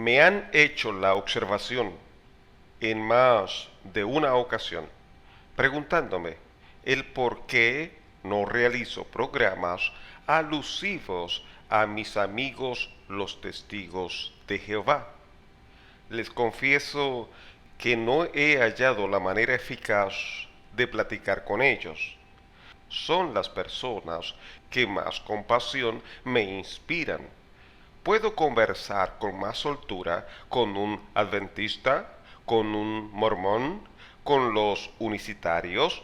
Me han hecho la observación en más de una ocasión, preguntándome el por qué no realizo programas alusivos a mis amigos los testigos de Jehová. Les confieso que no he hallado la manera eficaz de platicar con ellos. Son las personas que más compasión me inspiran. Puedo conversar con más soltura con un adventista, con un mormón, con los unicitarios,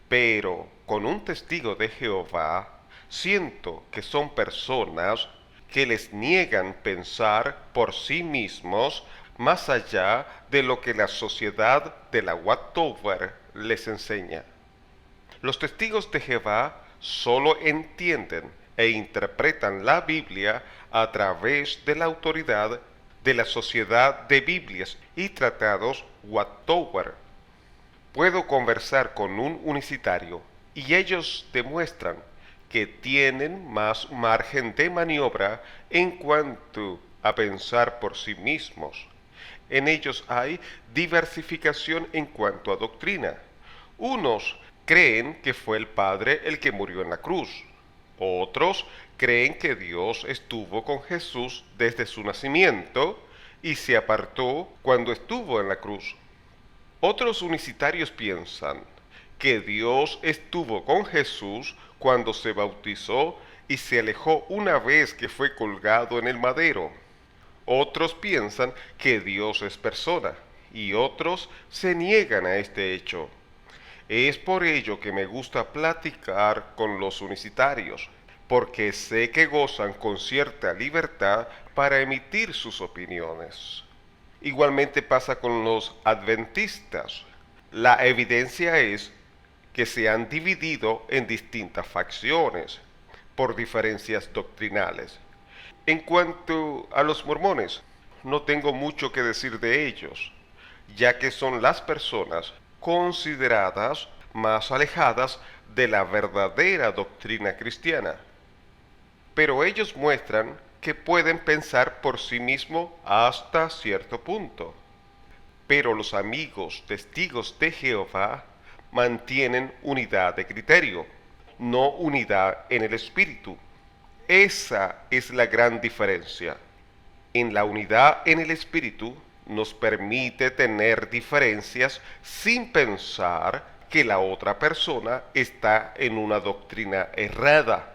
pero con un testigo de Jehová siento que son personas que les niegan pensar por sí mismos más allá de lo que la sociedad de la Wattover les enseña. Los testigos de Jehová solo entienden e interpretan la Biblia a través de la autoridad de la Sociedad de Biblias y Tratados Wattower. Puedo conversar con un unicitario y ellos demuestran que tienen más margen de maniobra en cuanto a pensar por sí mismos. En ellos hay diversificación en cuanto a doctrina. Unos creen que fue el Padre el que murió en la cruz. Otros creen que Dios estuvo con Jesús desde su nacimiento y se apartó cuando estuvo en la cruz. Otros unicitarios piensan que Dios estuvo con Jesús cuando se bautizó y se alejó una vez que fue colgado en el madero. Otros piensan que Dios es persona y otros se niegan a este hecho. Es por ello que me gusta platicar con los unicitarios, porque sé que gozan con cierta libertad para emitir sus opiniones. Igualmente pasa con los adventistas. La evidencia es que se han dividido en distintas facciones por diferencias doctrinales. En cuanto a los mormones, no tengo mucho que decir de ellos, ya que son las personas consideradas más alejadas de la verdadera doctrina cristiana. Pero ellos muestran que pueden pensar por sí mismos hasta cierto punto. Pero los amigos testigos de Jehová mantienen unidad de criterio, no unidad en el espíritu. Esa es la gran diferencia. En la unidad en el espíritu nos permite tener diferencias sin pensar que la otra persona está en una doctrina errada.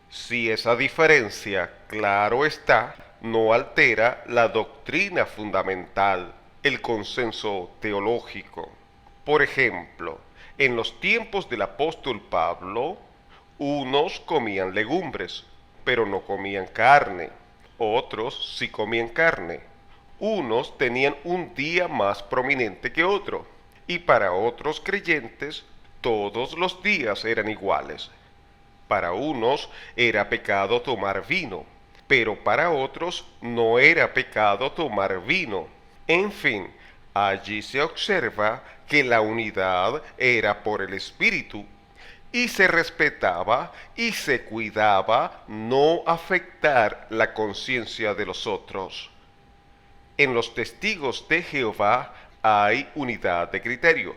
Si esa diferencia, claro está, no altera la doctrina fundamental, el consenso teológico. Por ejemplo, en los tiempos del apóstol Pablo, unos comían legumbres, pero no comían carne. Otros sí comían carne. Unos tenían un día más prominente que otro, y para otros creyentes todos los días eran iguales. Para unos era pecado tomar vino, pero para otros no era pecado tomar vino. En fin, allí se observa que la unidad era por el Espíritu y se respetaba y se cuidaba no afectar la conciencia de los otros. En los testigos de Jehová hay unidad de criterio.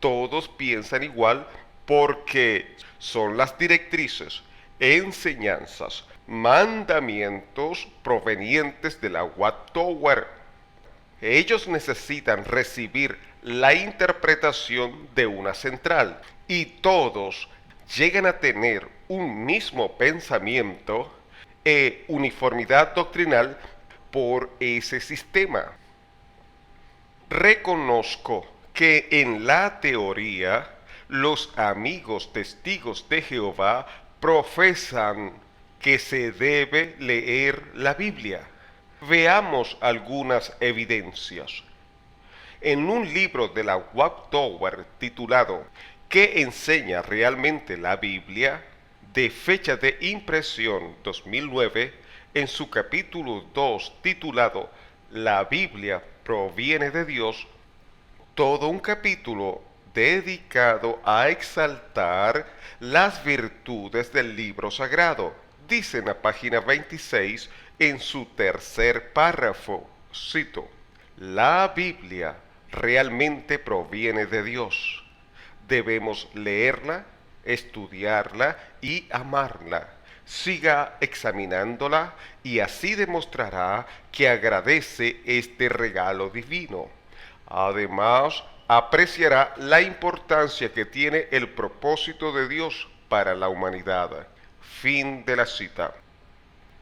Todos piensan igual porque son las directrices, enseñanzas, mandamientos provenientes de la Wattower. Ellos necesitan recibir la interpretación de una central y todos llegan a tener un mismo pensamiento e uniformidad doctrinal por ese sistema. Reconozco que en la teoría los amigos testigos de Jehová profesan que se debe leer la Biblia. Veamos algunas evidencias. En un libro de la Wattower titulado ¿Qué enseña realmente la Biblia?, de fecha de impresión 2009, en su capítulo 2 titulado La Biblia proviene de Dios, todo un capítulo dedicado a exaltar las virtudes del libro sagrado. Dice en la página 26 en su tercer párrafo. Cito: la Biblia realmente proviene de Dios. Debemos leerla, estudiarla y amarla. Siga examinándola y así demostrará que agradece este regalo divino. Además, apreciará la importancia que tiene el propósito de Dios para la humanidad. Fin de la cita.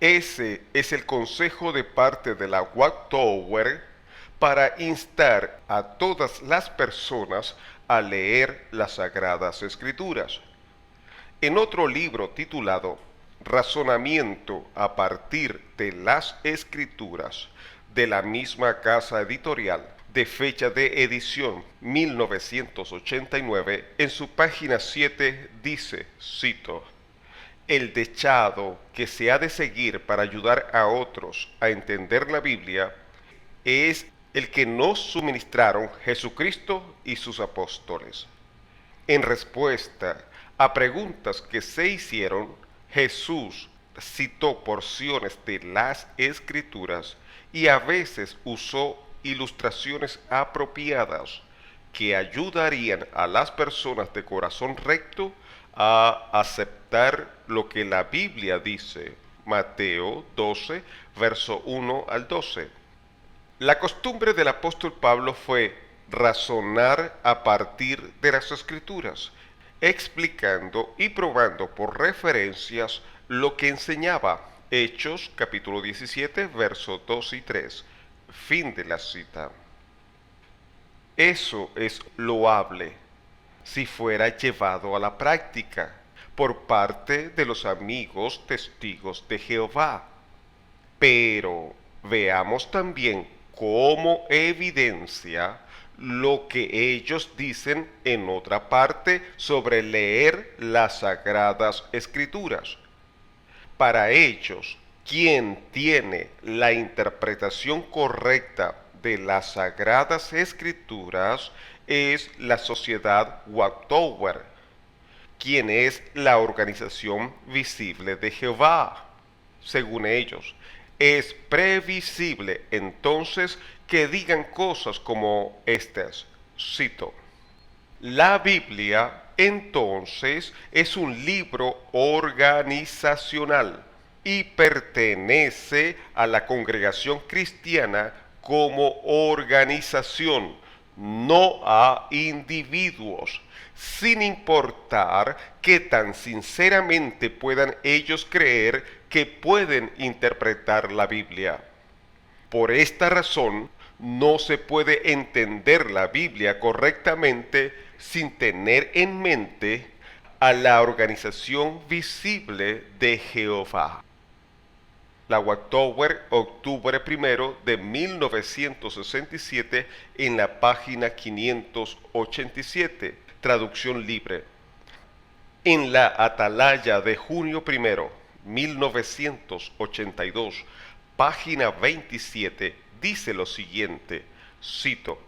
Ese es el consejo de parte de la Watchtower para instar a todas las personas a leer las Sagradas Escrituras. En otro libro titulado Razonamiento a partir de las Escrituras, de la misma casa editorial, de fecha de edición 1989, en su página 7 dice, cito: el dechado que se ha de seguir para ayudar a otros a entender la Biblia es el que nos suministraron Jesucristo y sus apóstoles. En respuesta a preguntas que se hicieron, Jesús citó porciones de las Escrituras y a veces usó ilustraciones apropiadas que ayudarían a las personas de corazón recto a aceptar lo que la Biblia dice. Mateo 12, verso 1 al 12. La costumbre del apóstol Pablo fue razonar a partir de las Escrituras, explicando y probando por referencias lo que enseñaba. Hechos capítulo 17, versos 2 y 3. Fin de la cita. Eso es loable si fuera llevado a la práctica por parte de los amigos testigos de Jehová. Pero veamos también cómo evidencia lo que ellos dicen en otra parte sobre leer las Sagradas Escrituras. Para ellos, quien tiene la interpretación correcta de las Sagradas Escrituras es la Sociedad Watchtower, quien es la organización visible de Jehová. Según ellos, es previsible entonces que digan cosas como estas. Cito: la Biblia entonces es un libro organizacional y pertenece a la congregación cristiana como organización, no a individuos, sin importar qué tan sinceramente puedan ellos creer que pueden interpretar la Biblia. Por esta razón, no se puede entender la Biblia correctamente sin tener en mente a la organización visible de Jehová. La Watchtower, octubre 1 de 1967, en la página 587, traducción libre. En la Atalaya de junio 1, 1982, página 27, dice lo siguiente, cito: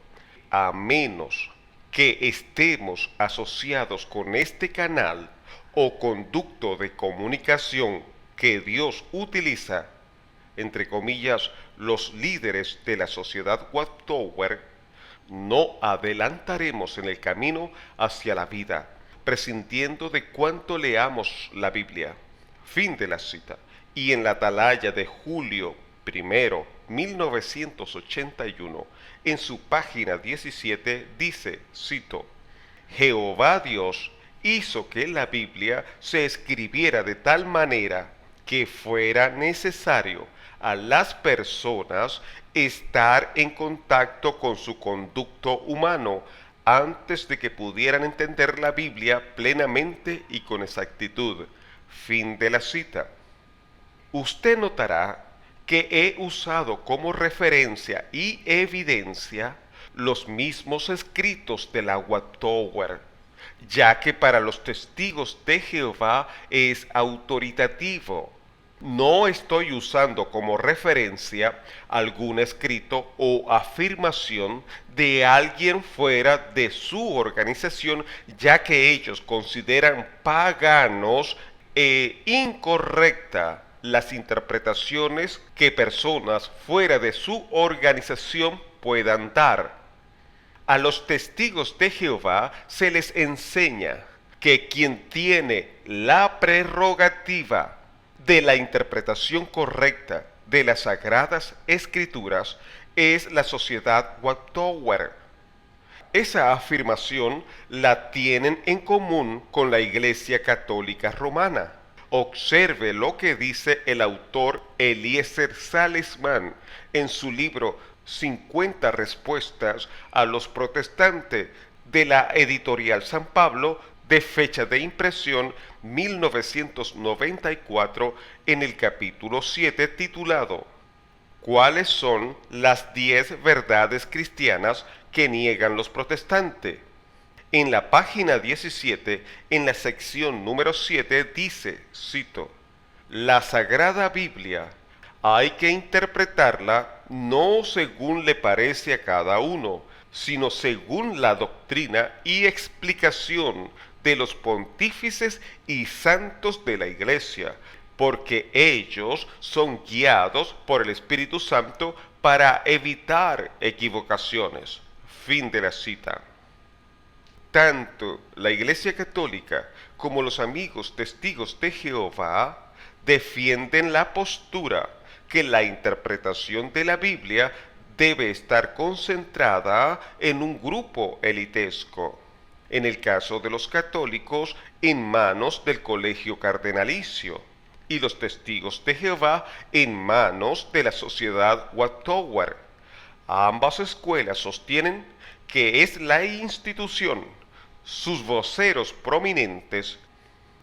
a menos que estemos asociados con este canal o conducto de comunicación que Dios utiliza, entre comillas, los líderes de la sociedad Watchtower, no adelantaremos en el camino hacia la vida, prescindiendo de cuánto leamos la Biblia. Fin de la cita. Y en la Atalaya de julio 1, 1981, en su página 17 dice, cito: Jehová Dios hizo que la Biblia se escribiera de tal manera que fuera necesario a las personas estar en contacto con su conducto humano antes de que pudieran entender la Biblia plenamente y con exactitud. Fin de la cita. Usted notará que he usado como referencia y evidencia los mismos escritos de la Watchtower, ya que para los testigos de Jehová es autoritativo. No estoy usando como referencia algún escrito o afirmación de alguien fuera de su organización, ya que ellos consideran paganos e incorrecta las interpretaciones que personas fuera de su organización puedan dar. A los testigos de Jehová se les enseña que quien tiene la prerrogativa de la interpretación correcta de las Sagradas Escrituras es la sociedad Watchtower. Esa afirmación la tienen en común con la Iglesia Católica Romana. Observe lo que dice el autor Eliezer Salesman en su libro 50 respuestas a los protestantes de la editorial San Pablo de fecha de impresión 1994 en el capítulo 7 titulado ¿Cuáles son las 10 verdades cristianas que niegan los protestantes? En la página 17, en la sección número 7, dice, cito, la Sagrada Biblia hay que interpretarla no según le parece a cada uno, sino según la doctrina y explicación de los pontífices y santos de la Iglesia, porque ellos son guiados por el Espíritu Santo para evitar equivocaciones. Fin de la cita. Tanto la Iglesia Católica como los amigos testigos de Jehová defienden la postura que la interpretación de la Biblia debe estar concentrada en un grupo elitesco. En el caso de los católicos, en manos del colegio cardenalicio, y los testigos de Jehová en manos de la sociedad Watchtower. Ambas escuelas sostienen que es la institución, sus voceros prominentes,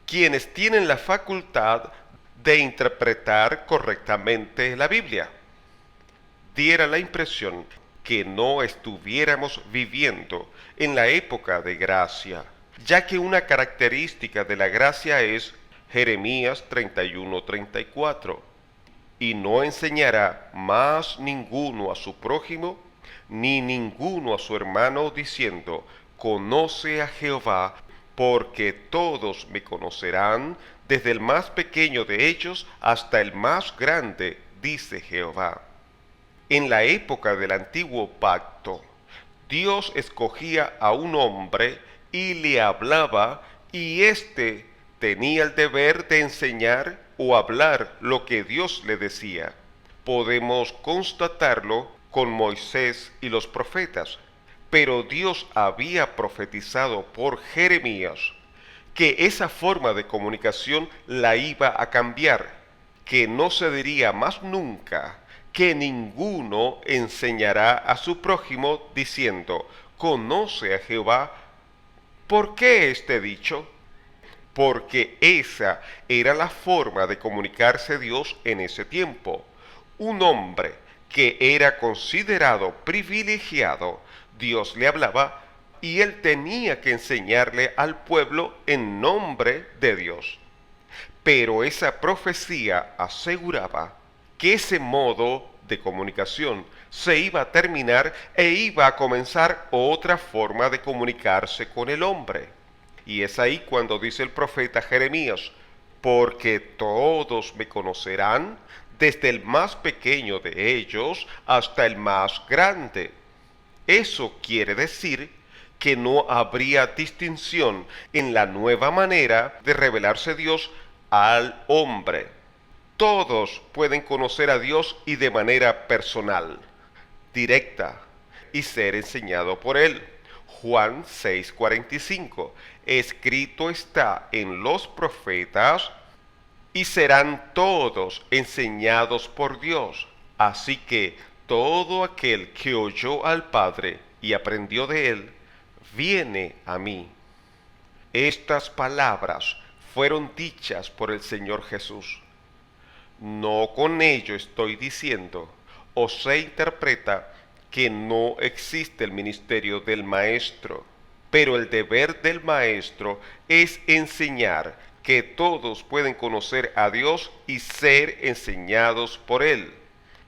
quienes tienen la facultad de interpretar correctamente la Biblia. Diera la impresión que no estuviéramos viviendo en la época de gracia, ya que una característica de la gracia es Jeremías 31:34, y no enseñará más ninguno a su prójimo, ni ninguno a su hermano, diciendo, conoce a Jehová, porque todos me conocerán, desde el más pequeño de ellos hasta el más grande, dice Jehová. En la época del antiguo pacto, Dios escogía a un hombre y le hablaba, y éste tenía el deber de enseñar o hablar lo que Dios le decía. Podemos constatarlo con Moisés y los profetas, pero Dios había profetizado por Jeremías que esa forma de comunicación la iba a cambiar, que no se diría más nunca que ninguno enseñará a su prójimo diciendo, conoce a Jehová. ¿Por qué este dicho? Porque esa era la forma de comunicarse Dios en ese tiempo. Un hombre que era considerado privilegiado, Dios le hablaba y él tenía que enseñarle al pueblo en nombre de Dios. Pero esa profecía aseguraba que ese modo de comunicación se iba a terminar e iba a comenzar otra forma de comunicarse con el hombre. Y es ahí cuando dice el profeta Jeremías, porque todos me conocerán, desde el más pequeño de ellos hasta el más grande. Eso quiere decir que no habría distinción en la nueva manera de revelarse Dios al hombre. Todos pueden conocer a Dios y de manera personal, directa, y ser enseñado por Él. Juan 6:45, escrito está en los profetas, y serán todos enseñados por Dios. Así que todo aquel que oyó al Padre y aprendió de Él, viene a mí. Estas palabras fueron dichas por el Señor Jesús. No con ello estoy diciendo, o se interpreta que no existe el ministerio del maestro, pero el deber del maestro es enseñar que todos pueden conocer a Dios y ser enseñados por Él.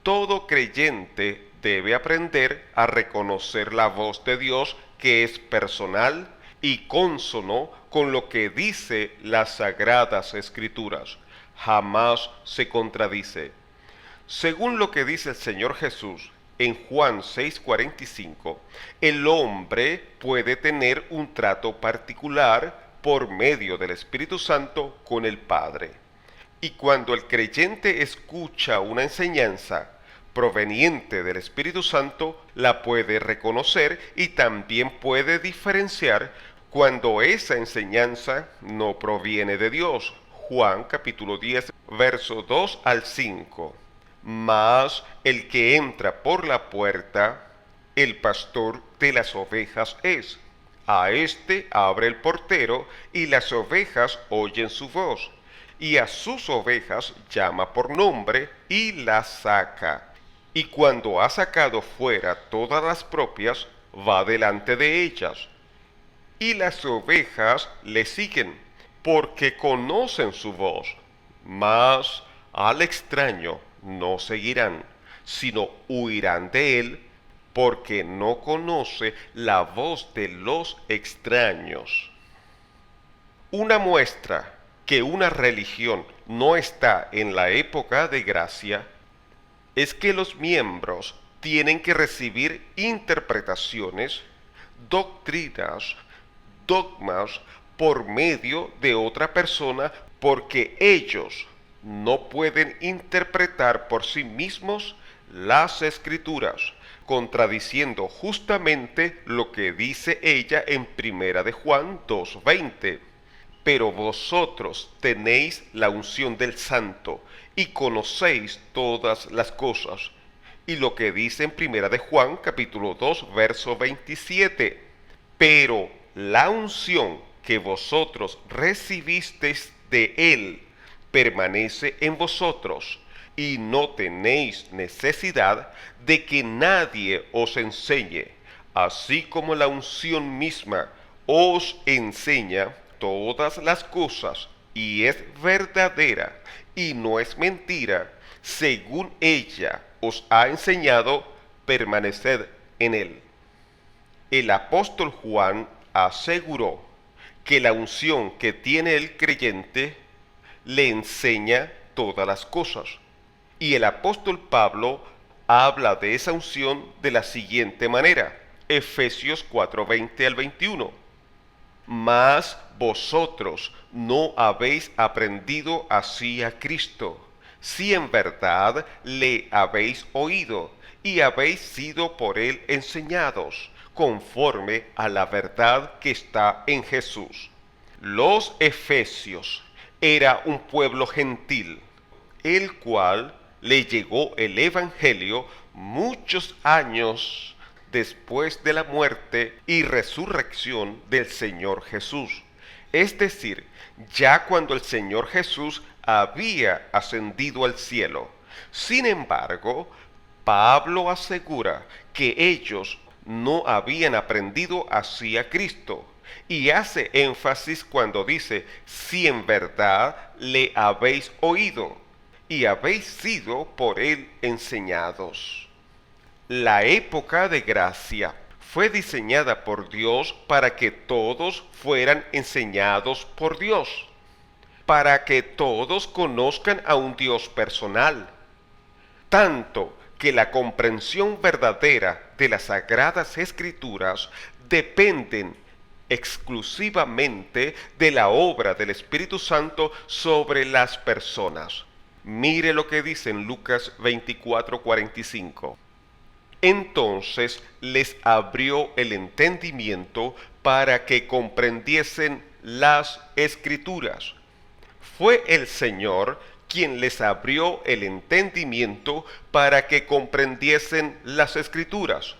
Todo creyente debe aprender a reconocer la voz de Dios que es personal y cónsono con lo que dice las Sagradas Escrituras. jamás se contradice. Según lo que dice el Señor Jesús en Juan 6:45, el hombre puede tener un trato particular por medio del Espíritu Santo con el Padre. Y cuando el creyente escucha una enseñanza proveniente del Espíritu Santo, la puede reconocer y también puede diferenciar cuando esa enseñanza no proviene de Dios. Juan capítulo 10, verso 2 al 5. Mas el que entra por la puerta, el pastor de las ovejas es. A éste abre el portero, y las ovejas oyen su voz. Y a sus ovejas llama por nombre, y las saca. Y cuando ha sacado fuera todas las propias, va delante de ellas. Y las ovejas le siguen, porque conocen su voz. Mas al extraño no seguirán, sino huirán de él, porque no conoce la voz de los extraños. Una muestra que una religión no está en la época de gracia es que los miembros tienen que recibir interpretaciones, doctrinas, dogmas por medio de otra persona, porque ellos no pueden interpretar por sí mismos las escrituras, contradiciendo justamente lo que dice ella en Primera de Juan 2:20. Pero vosotros tenéis la unción del Santo y conocéis todas las cosas. Y lo que dice en Primera de Juan capítulo 2 verso 27. Pero la unción que vosotros recibisteis de él permanece en vosotros, y no tenéis necesidad de que nadie os enseñe, así como la unción misma os enseña todas las cosas, y es verdadera y no es mentira, según ella os ha enseñado, permaneced en él. El apóstol Juan aseguró que la unción que tiene el creyente le enseña todas las cosas. Y el apóstol Pablo habla de esa unción de la siguiente manera, Efesios 4:20 al 21. Mas vosotros no habéis aprendido así a Cristo, si en verdad le habéis oído y habéis sido por él enseñados, conforme a la verdad que está en Jesús. Los efesios era un pueblo gentil, el cual le llegó el Evangelio muchos años después de la muerte y resurrección del Señor Jesús. Es decir, ya cuando el Señor Jesús había ascendido al cielo. Sin embargo, Pablo asegura que ellos no habían aprendido así a Cristo, y hace énfasis cuando dice, si en verdad le habéis oído y habéis sido por él enseñados. La época de gracia fue diseñada por Dios para que todos fueran enseñados por Dios, para que todos conozcan a un Dios personal, tanto que la comprensión verdadera de las Sagradas Escrituras dependen exclusivamente de la obra del Espíritu Santo sobre las personas. Mire lo que dice en Lucas 24:45. Entonces les abrió el entendimiento para que comprendiesen las Escrituras. Fue el Señor quien les abrió el entendimiento para que comprendiesen las Escrituras.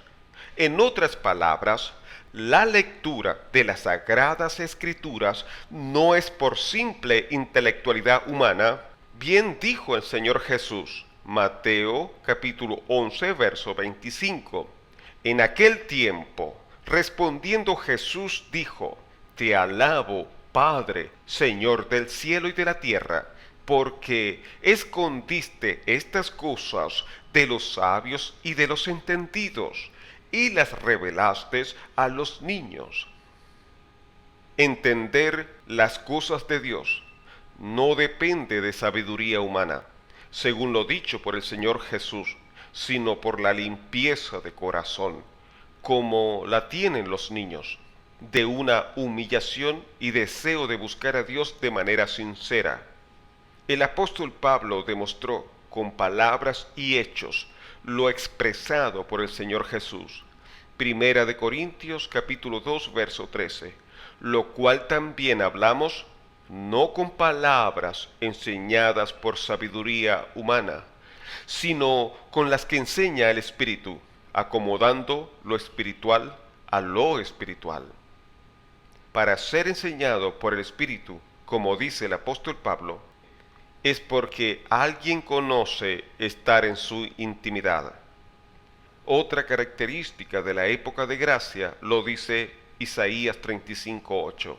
En otras palabras, la lectura de las Sagradas Escrituras no es por simple intelectualidad humana. Bien dijo el Señor Jesús, Mateo capítulo 11, verso 25. En aquel tiempo, respondiendo Jesús dijo, Te alabo, Padre, Señor del cielo y de la tierra, porque escondiste estas cosas de los sabios y de los entendidos, y las revelaste a los niños. Entender las cosas de Dios no depende de sabiduría humana, según lo dicho por el Señor Jesús, sino por la limpieza de corazón, como la tienen los niños, de una humillación y deseo de buscar a Dios de manera sincera. El apóstol Pablo demostró con palabras y hechos lo expresado por el Señor Jesús. Primera de Corintios capítulo 2 verso 13, lo cual también hablamos no con palabras enseñadas por sabiduría humana, sino con las que enseña el Espíritu, acomodando lo espiritual a lo espiritual. Para ser enseñado por el Espíritu, como dice el apóstol Pablo, es porque alguien conoce estar en su intimidad. Otra característica de la época de gracia lo dice Isaías 35:8.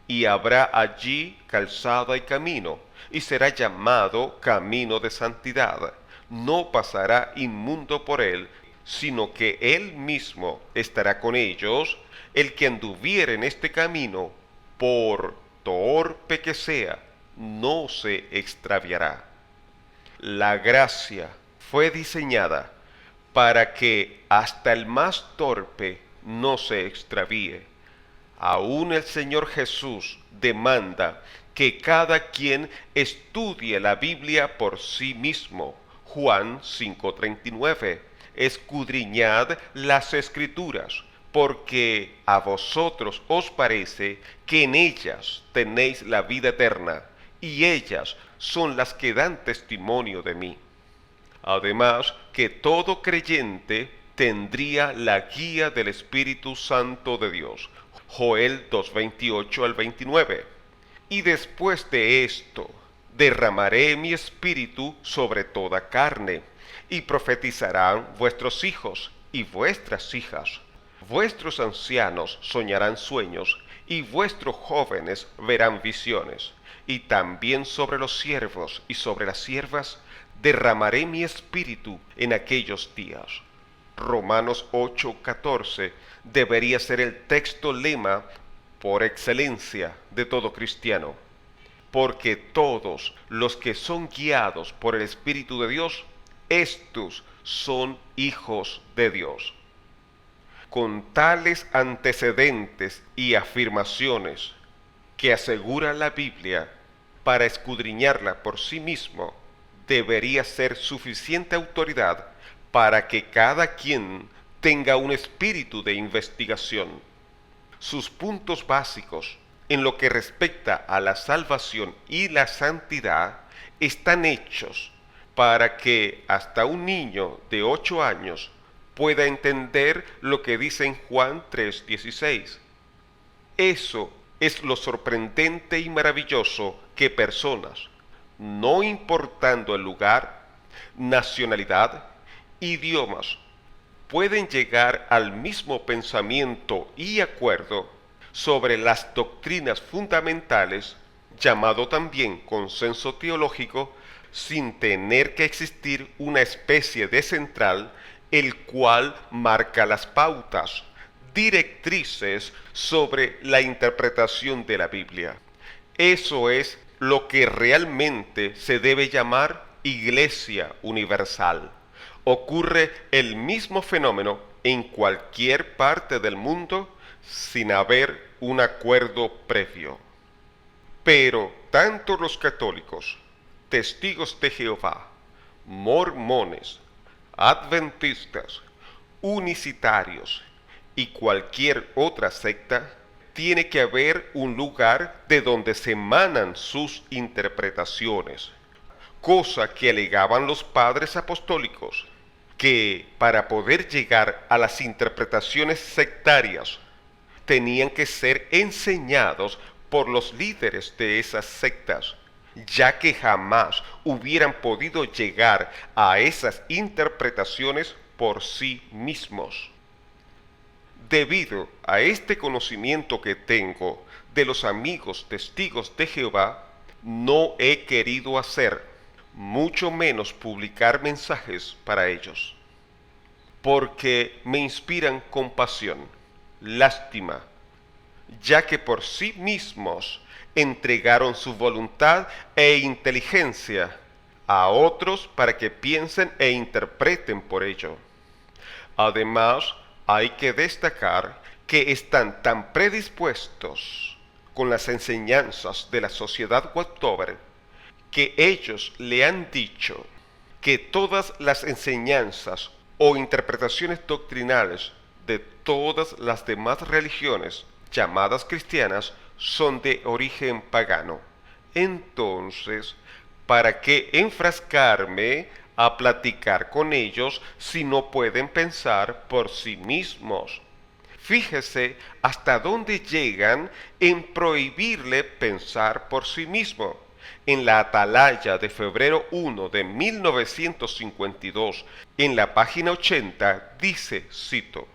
Y habrá allí calzada y camino, y será llamado camino de santidad. No pasará inmundo por él, sino que él mismo estará con ellos. El que anduviere en este camino, por torpe que sea, no se extraviará. La gracia fue diseñada para que hasta el más torpe no se extravíe. Aún el Señor Jesús demanda que cada quien estudie la Biblia por sí mismo. Juan 5:39. Escudriñad las Escrituras, porque a vosotros os parece que en ellas tenéis la vida eterna, y ellas son las que dan testimonio de mí. Además, que todo creyente tendría la guía del Espíritu Santo de Dios. Joel 2:28 al 29. Y después de esto, derramaré mi espíritu sobre toda carne, y profetizarán vuestros hijos y vuestras hijas. Vuestros ancianos soñarán sueños, y vuestros jóvenes verán visiones. Y también sobre los siervos y sobre las siervas derramaré mi espíritu en aquellos días. Romanos 8:14 debería ser el texto lema por excelencia de todo cristiano, porque todos los que son guiados por el Espíritu de Dios, estos son hijos de Dios. Con tales antecedentes y afirmaciones que asegura la Biblia para escudriñarla por sí mismo, debería ser suficiente autoridad para que cada quien tenga un espíritu de investigación. Sus puntos básicos en lo que respecta a la salvación y la santidad están hechos para que hasta un niño de 8 años pueda entender lo que dice en Juan 3:16. Eso es lo sorprendente y maravilloso que personas, no importando el lugar, nacionalidad, idiomas, pueden llegar al mismo pensamiento y acuerdo sobre las doctrinas fundamentales, llamado también consenso teológico, sin tener que existir una especie de central, el cual marca las pautas, directrices sobre la interpretación de la Biblia. Eso es lo que realmente se debe llamar Iglesia Universal. Ocurre el mismo fenómeno en cualquier parte del mundo sin haber un acuerdo previo. Pero tanto los católicos, testigos de Jehová, mormones, adventistas, unicitarios y cualquier otra secta, tiene que haber un lugar de donde se emanan sus interpretaciones, cosa que alegaban los padres apostólicos, que para poder llegar a las interpretaciones sectarias tenían que ser enseñados por los líderes de esas sectas, ya que jamás hubieran podido llegar a esas interpretaciones por sí mismos. Debido a este conocimiento que tengo de los amigos testigos de Jehová, no he querido hacer, mucho menos publicar mensajes para ellos, porque me inspiran compasión, lástima, ya que por sí mismos entregaron su voluntad e inteligencia a otros para que piensen e interpreten por ello. Además, hay que destacar que están tan predispuestos con las enseñanzas de la sociedad Wattover que ellos le han dicho que todas las enseñanzas o interpretaciones doctrinales de todas las demás religiones llamadas cristianas son de origen pagano. Entonces, ¿para qué enfrascarme a platicar con ellos si no pueden pensar por sí mismos? Fíjese hasta dónde llegan en prohibirle pensar por sí mismo. En la Atalaya de febrero 1 de 1952, en la página 80, dice, cito,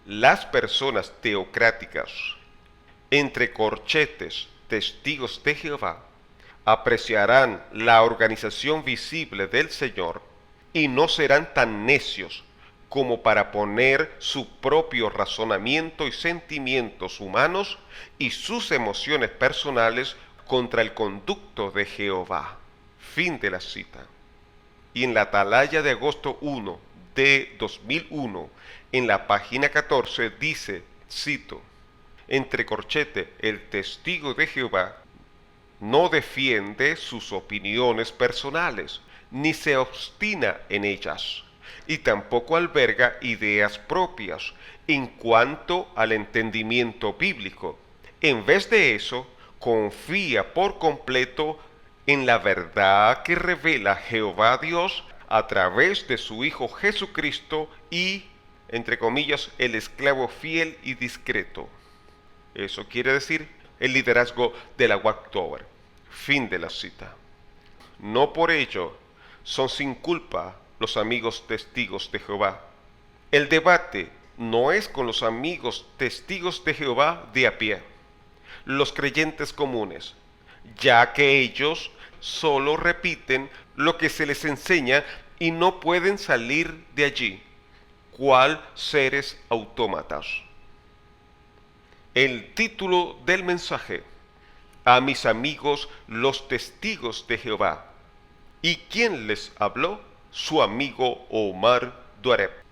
las personas teocráticas, entre corchetes, testigos de Jehová, apreciarán la organización visible del Señor y no serán tan necios como para poner su propio razonamiento y sentimientos humanos y sus emociones personales contra el conducto de Jehová. Fin de la cita. Y en la Atalaya de agosto 1 de 2001, en la página 14, dice, cito, entre corchete, el testigo de Jehová no defiende sus opiniones personales, ni se obstina en ellas, y tampoco alberga ideas propias en cuanto al entendimiento bíblico. En vez de eso, confía por completo en la verdad que revela Jehová Dios a través de su Hijo Jesucristo y, entre comillas, el esclavo fiel y discreto. Eso quiere decir el liderazgo de la Wattover. Fin de la cita. No por ello son sin culpa los amigos testigos de Jehová. El debate no es con los amigos testigos de Jehová de a pie, los creyentes comunes, ya que ellos solo repiten lo que se les enseña y no pueden salir de allí, cual seres autómatas. El título del mensaje: a mis amigos los testigos de Jehová. ¿Y quién les habló? Su amigo Omar Duareb.